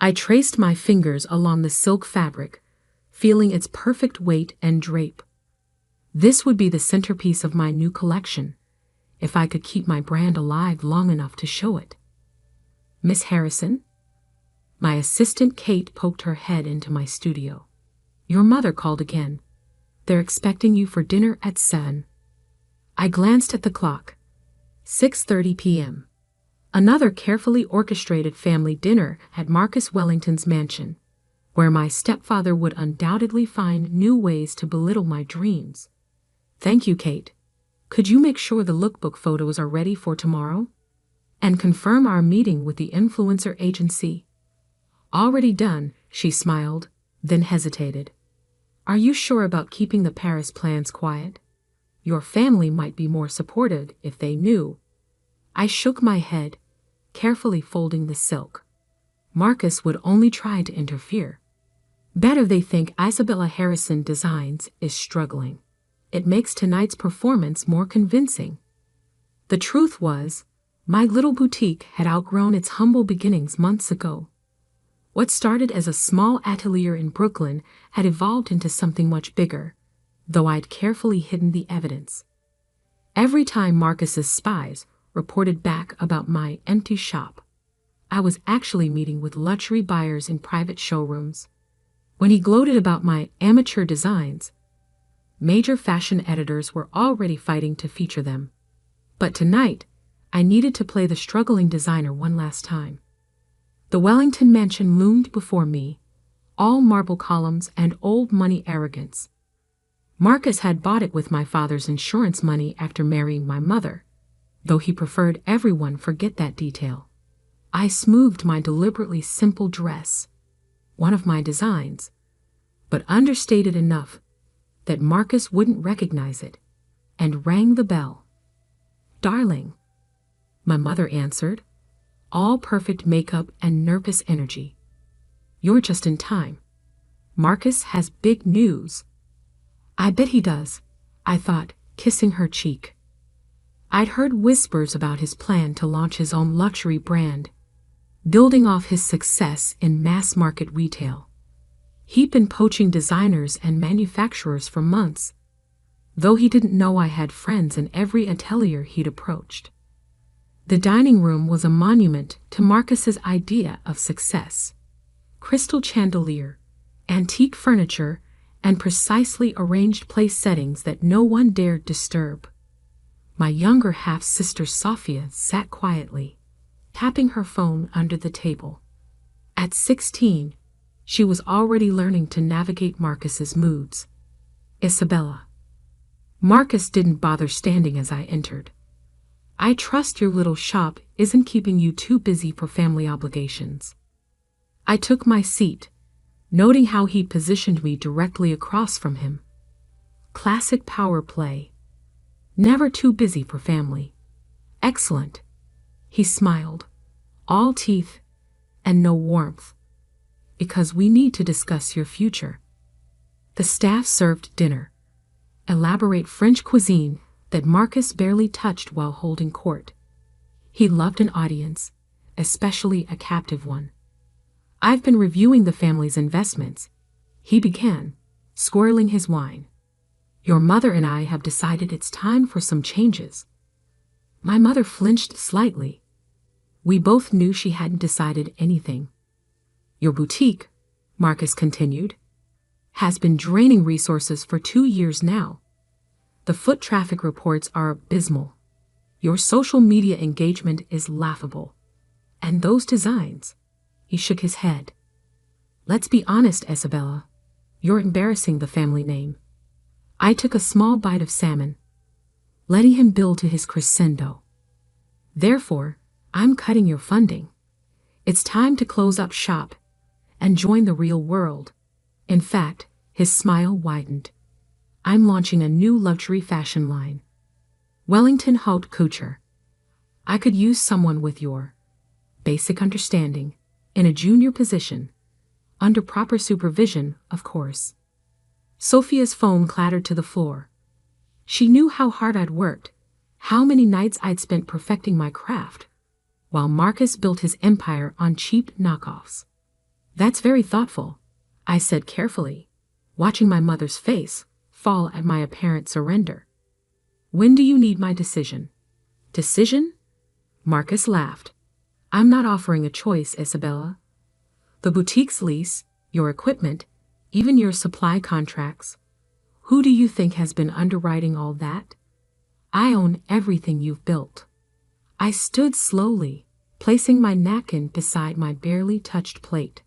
I traced my fingers along the silk fabric, feeling its perfect weight and drape. This would be the centerpiece of my new collection, if I could keep my brand alive long enough to show it. Miss Harrison? My assistant Kate poked her head into my studio. Your mother called again. They're expecting you for dinner at 7. I glanced at the clock. 6:30 p.m. Another carefully orchestrated family dinner at Marcus Wellington's mansion, where my stepfather would undoubtedly find new ways to belittle my dreams. Thank you, Kate. Could you make sure the lookbook photos are ready for tomorrow? And confirm our meeting with the influencer agency? Already done, she smiled, then hesitated. Are you sure about keeping the Paris plans quiet? Your family might be more supportive if they knew. I shook my head, carefully folding the silk. Marcus would only try to interfere. Better they think Isabella Harrison Designs is struggling. It makes tonight's performance more convincing. The truth was, my little boutique had outgrown its humble beginnings months ago. What started as a small atelier in Brooklyn had evolved into something much bigger, though I'd carefully hidden the evidence. Every time Marcus's spies reported back about my empty shop, I was actually meeting with luxury buyers in private showrooms. When he gloated about my amateur designs, major fashion editors were already fighting to feature them. But tonight, I needed to play the struggling designer one last time. The Wellington mansion loomed before me, all marble columns and old money arrogance. Marcus had bought it with my father's insurance money after marrying my mother, though he preferred everyone forget that detail. I smoothed my deliberately simple dress, one of my designs, but understated enough that Marcus wouldn't recognize it, and rang the bell. Darling, my mother answered, all perfect makeup and nervous energy. You're just in time. Marcus has big news. I bet he does, I thought, kissing her cheek. I'd heard whispers about his plan to launch his own luxury brand, building off his success in mass-market retail. He'd been poaching designers and manufacturers for months, though he didn't know I had friends in every atelier he'd approached. The dining room was a monument to Marcus's idea of success. Crystal chandelier, antique furniture, and precisely arranged place settings that no one dared disturb. My younger half-sister Sophia sat quietly, tapping her phone under the table. At 16, she was already learning to navigate Marcus's moods. Isabella. Marcus didn't bother standing as I entered. I trust your little shop isn't keeping you too busy for family obligations. I took my seat, noting how he positioned me directly across from him. Classic power play. Never too busy for family. Excellent. He smiled, all teeth and no warmth. Because we need to discuss your future. The staff served dinner. Elaborate French cuisine that Marcus barely touched while holding court. He loved an audience, especially a captive one. I've been reviewing the family's investments, he began, swirling his wine. Your mother and I have decided it's time for some changes. My mother flinched slightly. We both knew she hadn't decided anything. Your boutique, Marcus continued, has been draining resources for 2 years now. The foot traffic reports are abysmal. Your social media engagement is laughable. And those designs, he shook his head. Let's be honest, Isabella. You're embarrassing the family name. I took a small bite of salmon, letting him build to his crescendo. Therefore, I'm cutting your funding. It's time to close up shop and join the real world. In fact, his smile widened. I'm launching a new luxury fashion line. Wellington Haute Couture. I could use someone with your basic understanding, in a junior position, under proper supervision, of course. Sophia's phone clattered to the floor. She knew how hard I'd worked, how many nights I'd spent perfecting my craft, while Marcus built his empire on cheap knockoffs. That's very thoughtful, I said carefully, watching my mother's face fall at my apparent surrender. When do you need my decision? Decision? Marcus laughed. I'm not offering a choice, Isabella. The boutique's lease, your equipment, even your supply contracts. Who do you think has been underwriting all that? I own everything you've built. I stood slowly, placing my napkin beside my barely touched plate.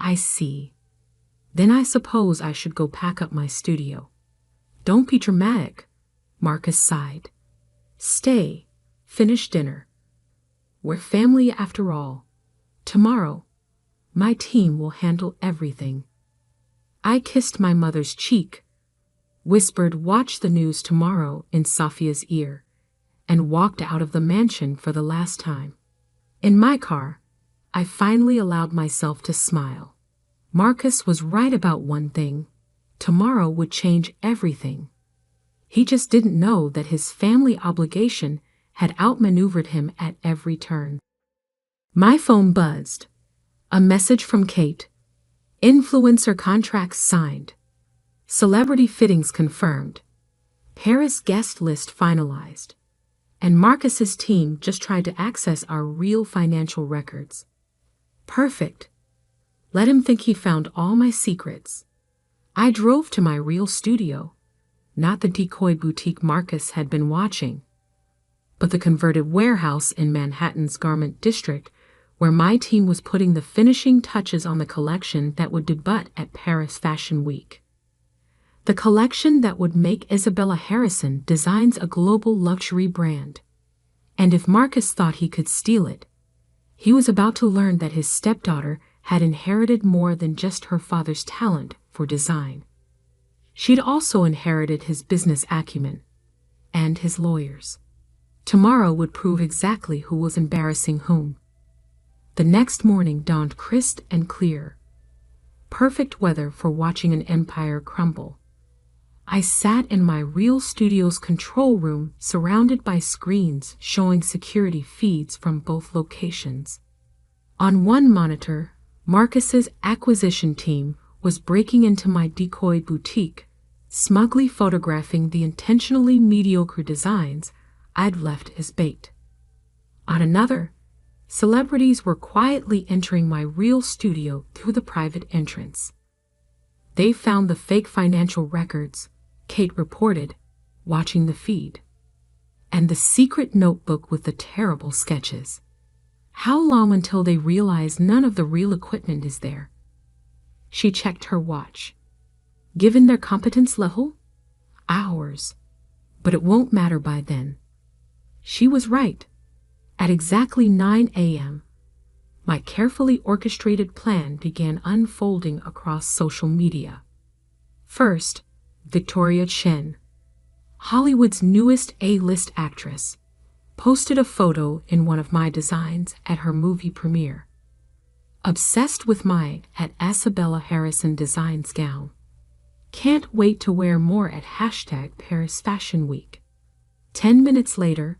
I see. Then I suppose I should go pack up my studio. Don't be dramatic, Marcus sighed. Stay, finish dinner. We're family after all. Tomorrow, my team will handle everything. I kissed my mother's cheek, whispered "Watch the news tomorrow" in Sophia's ear, and walked out of the mansion for the last time. In my car, I finally allowed myself to smile. Marcus was right about one thing. Tomorrow would change everything. He just didn't know that his family obligation had outmaneuvered him at every turn. My phone buzzed. A message from Kate. Influencer contracts signed. Celebrity fittings confirmed. Paris guest list finalized. And Marcus's team just tried to access our real financial records. Perfect. Let him think he found all my secrets. I drove to my real studio, not the decoy boutique Marcus had been watching, but the converted warehouse in Manhattan's garment district where my team was putting the finishing touches on the collection that would debut at Paris Fashion Week. The collection that would make Isabella Harrison Designs a global luxury brand. And if Marcus thought he could steal it, he was about to learn that his stepdaughter had inherited more than just her father's talent for design. She'd also inherited his business acumen and his lawyers. Tomorrow would prove exactly who was embarrassing whom. The next morning dawned crisp and clear. Perfect weather for watching an empire crumble. I sat in my real studio's control room surrounded by screens showing security feeds from both locations. On one monitor, Marcus's acquisition team was breaking into my decoy boutique, smugly photographing the intentionally mediocre designs I'd left as bait. On another, celebrities were quietly entering my real studio through the private entrance. They found the fake financial records, Kate reported, watching the feed. And the secret notebook with the terrible sketches. How long until they realize none of the real equipment is there? She checked her watch. Given their competence level? Hours. But it won't matter by then. She was right. At exactly 9 a.m., my carefully orchestrated plan began unfolding across social media. First, Victoria Chen, Hollywood's newest A-list actress, posted a photo in one of my designs at her movie premiere. Obsessed with my at Isabella Harrison Designs gown. Can't wait to wear more at #Paris Fashion Week. 10 minutes later,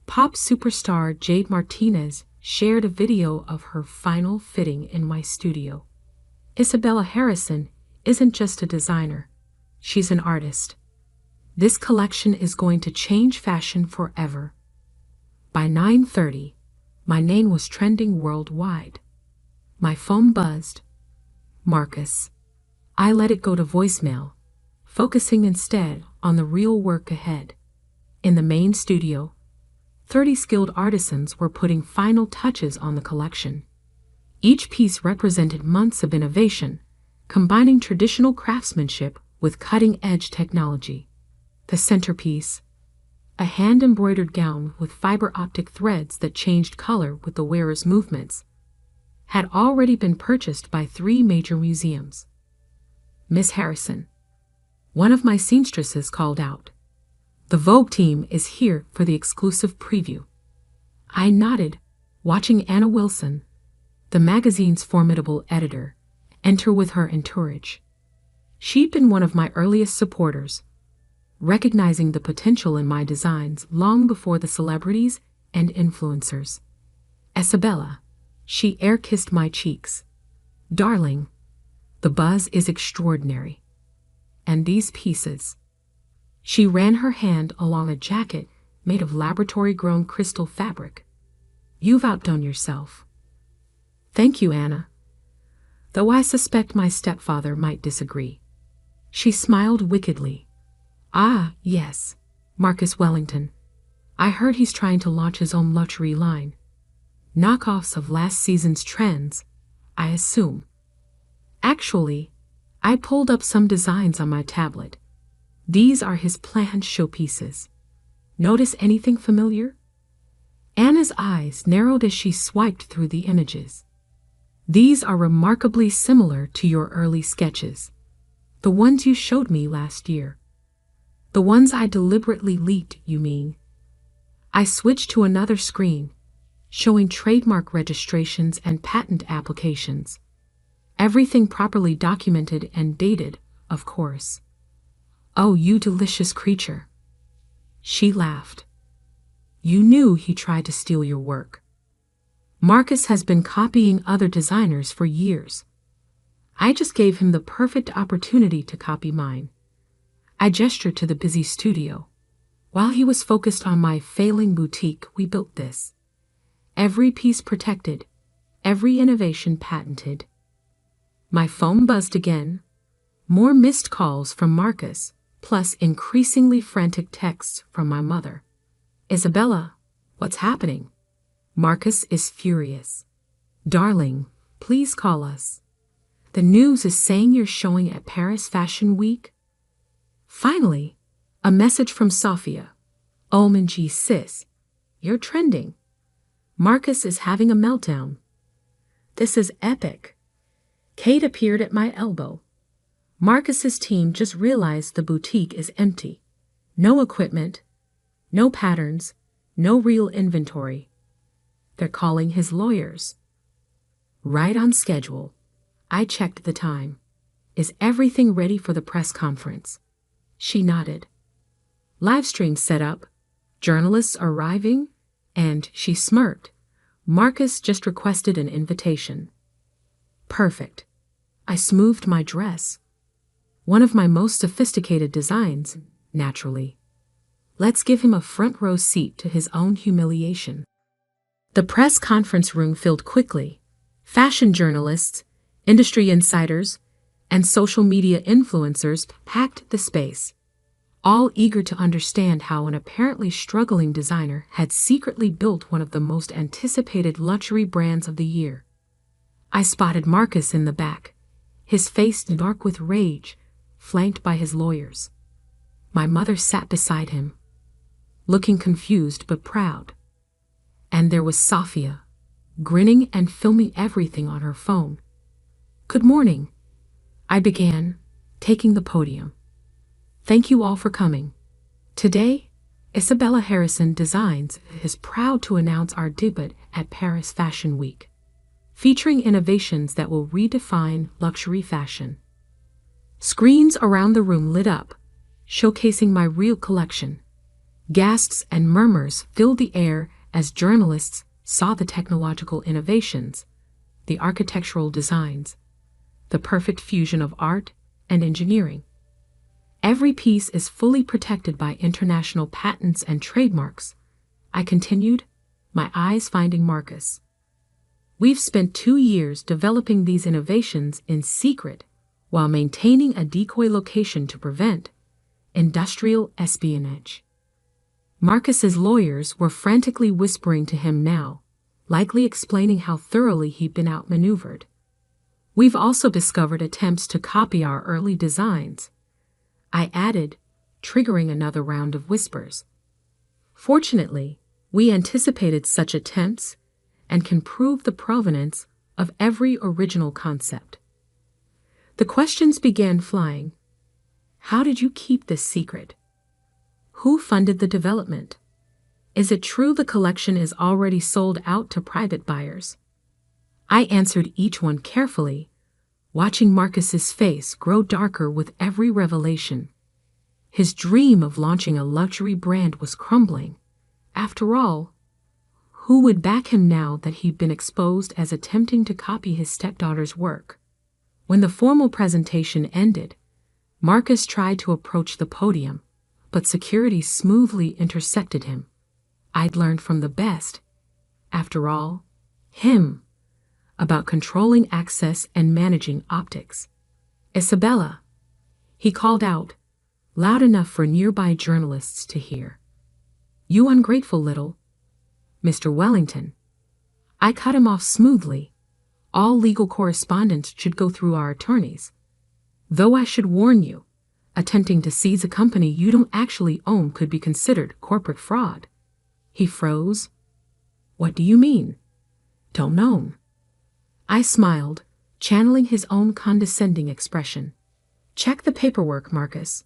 pop superstar Jade Martinez shared a video of her final fitting in my studio. Isabella Harrison isn't just a designer. She's an artist. This collection is going to change fashion forever. By 9:30, my name was trending worldwide. My phone buzzed. Marcus. I let it go to voicemail, focusing instead on the real work ahead. In the main studio, 30 skilled artisans were putting final touches on the collection. Each piece represented months of innovation, combining traditional craftsmanship with cutting-edge technology. The centerpiece, a hand-embroidered gown with fiber optic threads that changed color with the wearer's movements, had already been purchased by 3 major museums. Miss Harrison, one of my seamstresses, called out. The Vogue team is here for the exclusive preview. I nodded, watching Anna Wilson, the magazine's formidable editor, enter with her entourage. She'd been one of my earliest supporters, recognizing the potential in my designs long before the celebrities and influencers. Isabella, she air-kissed my cheeks. Darling, the buzz is extraordinary. And these pieces. She ran her hand along a jacket made of laboratory-grown crystal fabric. You've outdone yourself. Thank you, Anna. Though I suspect my stepfather might disagree. She smiled wickedly. Ah, yes, Marcus Wellington. I heard he's trying to launch his own luxury line. Knockoffs of last season's trends, I assume. Actually, I pulled up some designs on my tablet. These are his planned showpieces. Notice anything familiar? Anna's eyes narrowed as she swiped through the images. These are remarkably similar to your early sketches. The ones you showed me last year. The ones I deliberately leaked, you mean? I switched to another screen, showing trademark registrations and patent applications. Everything properly documented and dated, of course. Oh, you delicious creature. She laughed. You knew he tried to steal your work. Marcus has been copying other designers for years. I just gave him the perfect opportunity to copy mine. I gestured to the busy studio. While he was focused on my failing boutique, we built this. Every piece protected, every innovation patented. My phone buzzed again. More missed calls from Marcus, plus increasingly frantic texts from my mother. Isabella, what's happening? Marcus is furious. Darling, please call us. The news is saying you're showing at Paris Fashion Week. Finally, a message from Sophia. OMG sis, you're trending. Marcus is having a meltdown. This is epic. Kate appeared at my elbow. Marcus's team just realized the boutique is empty. No equipment, no patterns, no real inventory. They're calling his lawyers. Right on schedule. I checked the time. Is everything ready for the press conference? She nodded. Live stream set up, journalists arriving, and she smirked. Marcus just requested an invitation. Perfect. I smoothed my dress. One of my most sophisticated designs, naturally. Let's give him a front row seat to his own humiliation. The press conference room filled quickly. Fashion journalists, industry insiders, and social media influencers packed the space, all eager to understand how an apparently struggling designer had secretly built one of the most anticipated luxury brands of the year. I spotted Marcus in the back, his face dark with rage, flanked by his lawyers. My mother sat beside him, looking confused but proud. And there was Sophia, grinning and filming everything on her phone. Good morning, I began, taking the podium. Thank you all for coming. Today, Isabella Harrison Designs is proud to announce our debut at Paris Fashion Week, featuring innovations that will redefine luxury fashion. Screens around the room lit up, showcasing my real collection. Gasps and murmurs filled the air as journalists saw the technological innovations, the architectural designs, the perfect fusion of art and engineering. Every piece is fully protected by international patents and trademarks, I continued, my eyes finding Marcus. We've spent 2 years developing these innovations in secret while maintaining a decoy location to prevent industrial espionage. Marcus's lawyers were frantically whispering to him now, likely explaining how thoroughly he'd been outmaneuvered. We've also discovered attempts to copy our early designs, I added, triggering another round of whispers. Fortunately, we anticipated such attempts and can prove the provenance of every original concept. The questions began flying. How did you keep this secret? Who funded the development? Is it true the collection is already sold out to private buyers? I answered each one carefully, watching Marcus's face grow darker with every revelation. His dream of launching a luxury brand was crumbling. After all, Who would back him now that he'd been exposed as attempting to copy his stepdaughter's work? When the formal presentation ended, Marcus tried to approach the podium, but security smoothly intercepted him. I'd learned from the best, after all, him, about controlling access and managing optics. Isabella, he called out, loud enough for nearby journalists to hear. You ungrateful little Mr. Wellington. I cut him off smoothly. All legal correspondence should go through our attorneys. Though I should warn you, attempting to seize a company you don't actually own could be considered corporate fraud. He froze. What do you mean? Don't know. I smiled, channeling his own condescending expression. Check the paperwork, Marcus.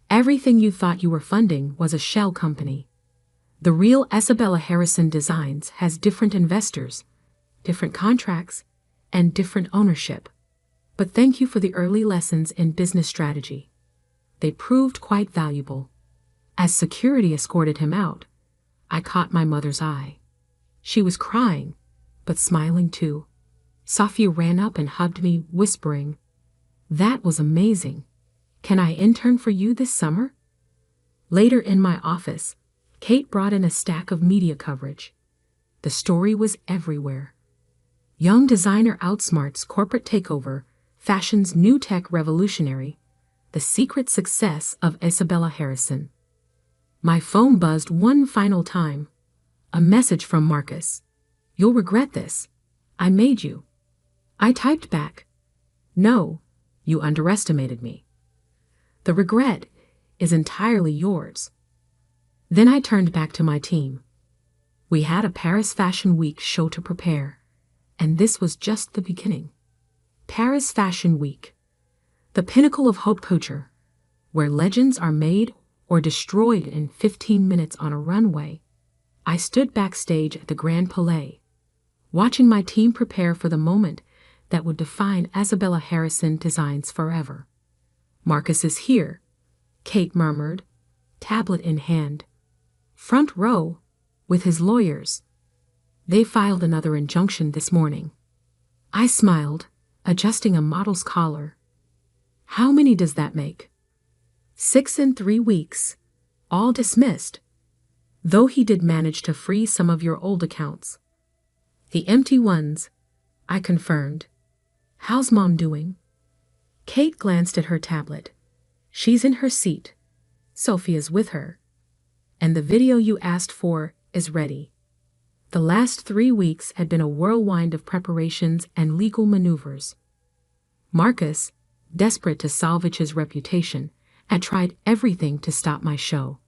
Everything you thought you were funding was a shell company. The real Isabella Harrison Designs has different investors, different contracts, and different ownership. But thank you for the early lessons in business strategy. They proved quite valuable. As security escorted him out, I caught my mother's eye. She was crying, but smiling too. Sophia ran up and hugged me, whispering, "That was amazing. Can I intern for you this summer?" Later in my office, Kate brought in a stack of media coverage. The story was everywhere. Young designer outsmarts corporate takeover, fashion's new tech revolutionary, the secret success of Isabella Harrison. My phone buzzed one final time. A message from Marcus. You'll regret this. I made you. I typed back. No, you underestimated me. The regret is entirely yours. Then I turned back to my team. We had a Paris Fashion Week show to prepare, and this was just the beginning. Paris Fashion Week, the pinnacle of haute couture, where legends are made or destroyed in 15 minutes on a runway. I stood backstage at the Grand Palais, watching my team prepare for the moment that would define Isabella Harrison Designs forever. Marcus is here, Kate murmured, tablet in hand. Front row, with his lawyers. They filed another injunction this morning. I smiled, adjusting a model's collar. How many does that make? 6 in 3 weeks, all dismissed. Though he did manage to free some of your old accounts. The empty ones, I confirmed. How's Mom doing? Kate glanced at her tablet. She's in her seat. Sophia's with her. And the video you asked for is ready. The last 3 weeks had been a whirlwind of preparations and legal maneuvers. Marcus, desperate to salvage his reputation, had tried everything to stop my show.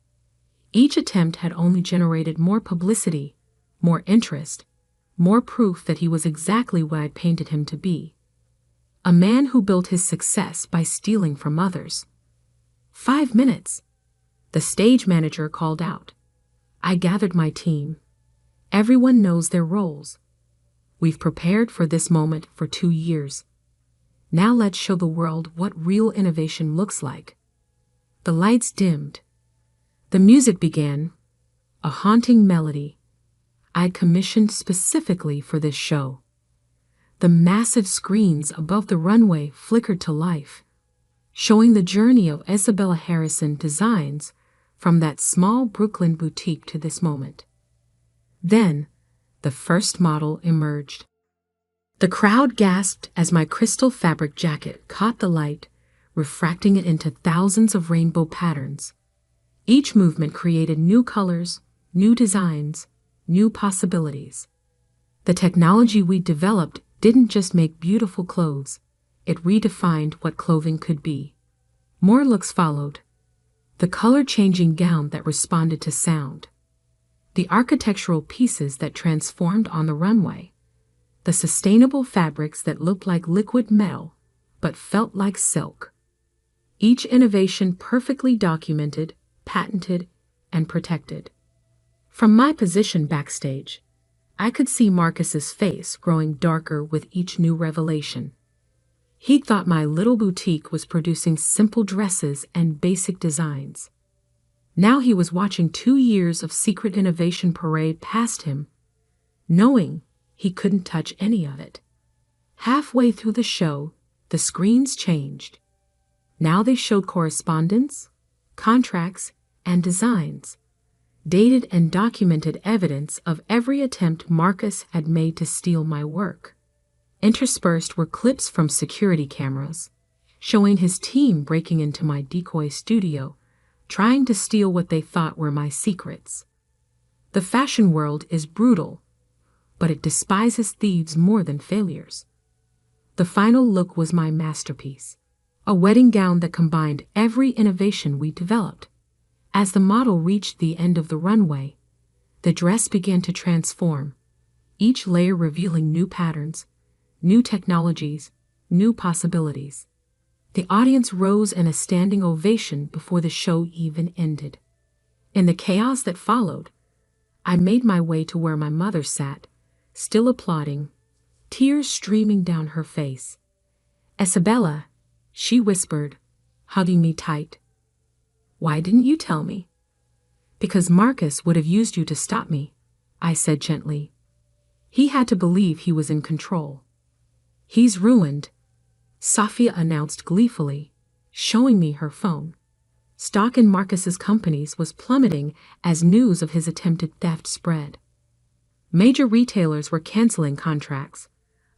Each attempt had only generated more publicity, more interest, more proof that he was exactly what I'd painted him to be. A man who built his success by stealing from others. 5 minutes. The stage manager called out. I gathered my team. Everyone knows their roles. We've prepared for this moment for 2 years. Now let's show the world what real innovation looks like. The lights dimmed. The music began, a haunting melody I'd commissioned specifically for this show. The massive screens above the runway flickered to life, showing the journey of Isabella Harrison Designs from that small Brooklyn boutique to this moment. Then, the first model emerged. The crowd gasped as my crystal fabric jacket caught the light, refracting it into thousands of rainbow patterns. Each movement created new colors, new designs, new possibilities. The technology we developed didn't just make beautiful clothes, it redefined what clothing could be. More looks followed. The color-changing gown that responded to sound. The architectural pieces that transformed on the runway. The sustainable fabrics that looked like liquid metal, but felt like silk. Each innovation perfectly documented, patented, and protected. From my position backstage, I could see Marcus's face growing darker with each new revelation. He thought my little boutique was producing simple dresses and basic designs. Now he was watching 2 years of secret innovation parade past him, knowing he couldn't touch any of it. Halfway through the show, the screens changed. Now they showed correspondence, contracts, and designs, dated and documented evidence of every attempt Marcus had made to steal my work. Interspersed were clips from security cameras, showing his team breaking into my decoy studio, trying to steal what they thought were my secrets. The fashion world is brutal, but it despises thieves more than failures. The final look was my masterpiece, a wedding gown that combined every innovation we developed. As the model reached the end of the runway, the dress began to transform, each layer revealing new patterns, new technologies, new possibilities. The audience rose in a standing ovation before the show even ended. In the chaos that followed, I made my way to where my mother sat, still applauding, tears streaming down her face. "Isabella," she whispered, hugging me tight. "Why didn't you tell me?" "Because Marcus would have used you to stop me," I said gently. "He had to believe he was in control." "He's ruined," Safia announced gleefully, showing me her phone. Stock in Marcus's companies was plummeting as news of his attempted theft spread. Major retailers were canceling contracts,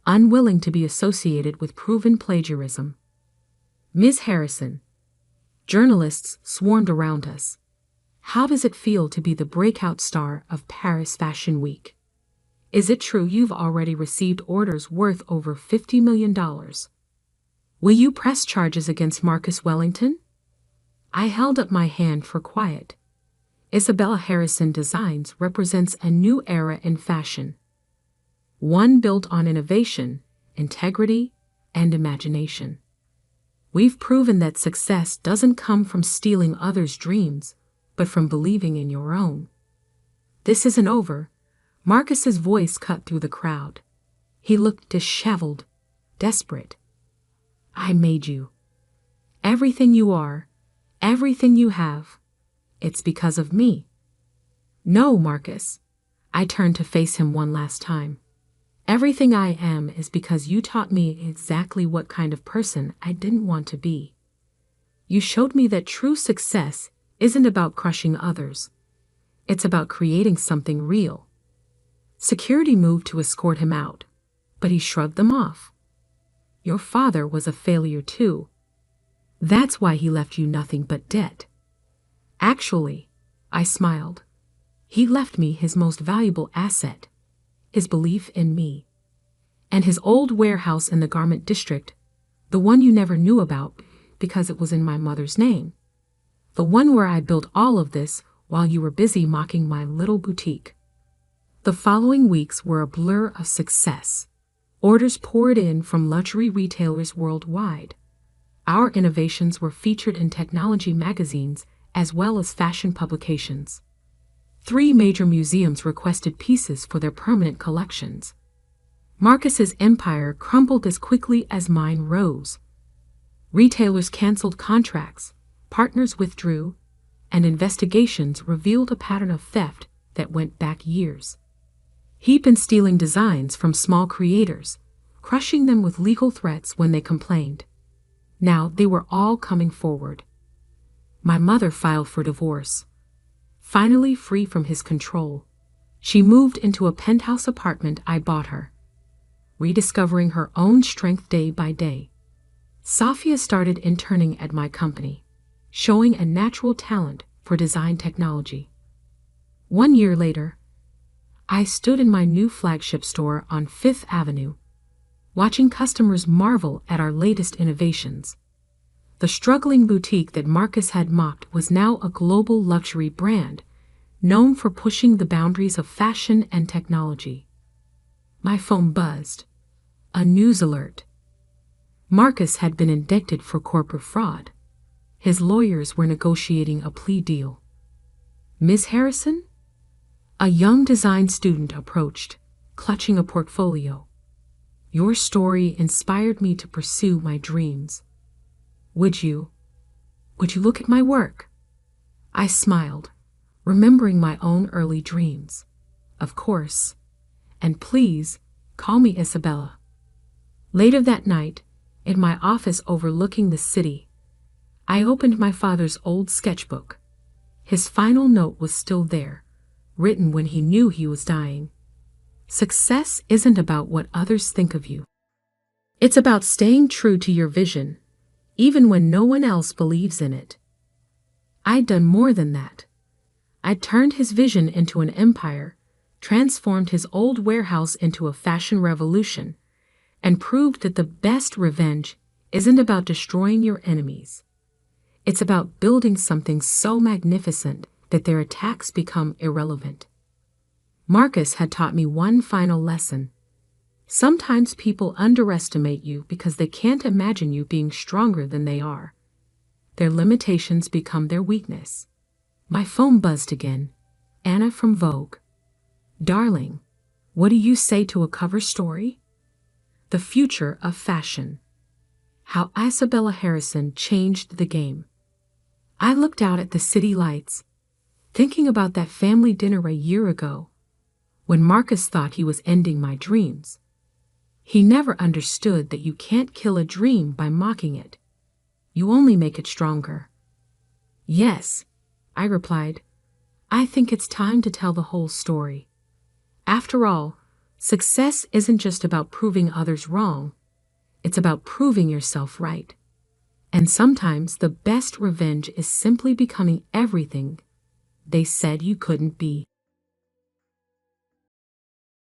unwilling to be associated with proven plagiarism. "Ms. Harrison," journalists swarmed around us. "How does it feel to be the breakout star of Paris Fashion Week? Is it true you've already received orders worth over $50 million? Will you press charges against Marcus Wellington?" I held up my hand for quiet. Isabella Harrison Designs represents a new era in fashion, one built on innovation, integrity, and imagination. We've proven that success doesn't come from stealing others' dreams, but from believing in your own. "This isn't over." Marcus's voice cut through the crowd. He looked disheveled, desperate. "I made you. Everything you are, everything you have, it's because of me." "No, Marcus." I turned to face him one last time. "Everything I am is because you taught me exactly what kind of person I didn't want to be. You showed me that true success isn't about crushing others. It's about creating something real." Security moved to escort him out, but he shrugged them off. "Your father was a failure too. That's why he left you nothing but debt." "Actually," I smiled, "he left me his most valuable asset, his belief in me. And his old warehouse in the garment district, the one you never knew about because it was in my mother's name. The one where I built all of this while you were busy mocking my little boutique." The following weeks were a blur of success. Orders poured in from luxury retailers worldwide. Our innovations were featured in technology magazines as well as fashion publications. 3 major museums requested pieces for their permanent collections. Marcus's empire crumbled as quickly as mine rose. Retailers canceled contracts, partners withdrew, and investigations revealed a pattern of theft that went back years. He'd been stealing designs from small creators, crushing them with legal threats when they complained. Now they were all coming forward. My mother filed for divorce. Finally free from his control, she moved into a penthouse apartment I bought her, rediscovering her own strength day by day. Safia started interning at my company, showing a natural talent for design technology. 1 year later, I stood in my new flagship store on 5th Avenue, watching customers marvel at our latest innovations. The struggling boutique that Marcus had mocked was now a global luxury brand, known for pushing the boundaries of fashion and technology. My phone buzzed. A news alert. Marcus had been indicted for corporate fraud. His lawyers were negotiating a plea deal. "Ms. Harrison?" A young design student approached, clutching a portfolio. "Your story inspired me to pursue my dreams. Would you look at my work?" I smiled, remembering my own early dreams. Of course. and please, call me Isabella. Later that night, in my office overlooking the city, I opened my father's old sketchbook. His final note was still there, written when he knew he was dying. Success isn't about what others think of you. It's about staying true to your vision, even when no one else believes in it. I'd done more than that. I'd turned his vision into an empire, transformed his old warehouse into a fashion revolution, and proved that the best revenge isn't about destroying your enemies. It's about building something so magnificent that their attacks become irrelevant. Marcus had taught me one final lesson. Sometimes people underestimate you because they can't imagine you being stronger than they are. Their limitations become their weakness. My phone buzzed again. Anna from Vogue. Darling, what do you say to a cover story? The future of fashion. How Isabella Harrison changed the game. I looked out at the city lights, thinking about that family dinner a year ago, when Marcus thought he was ending my dreams. He never understood that you can't kill a dream by mocking it. You only make it stronger. Yes, I replied. I think it's time to tell the whole story. After all, success isn't just about proving others wrong. It's about proving yourself right. And sometimes the best revenge is simply becoming everything they said you couldn't be.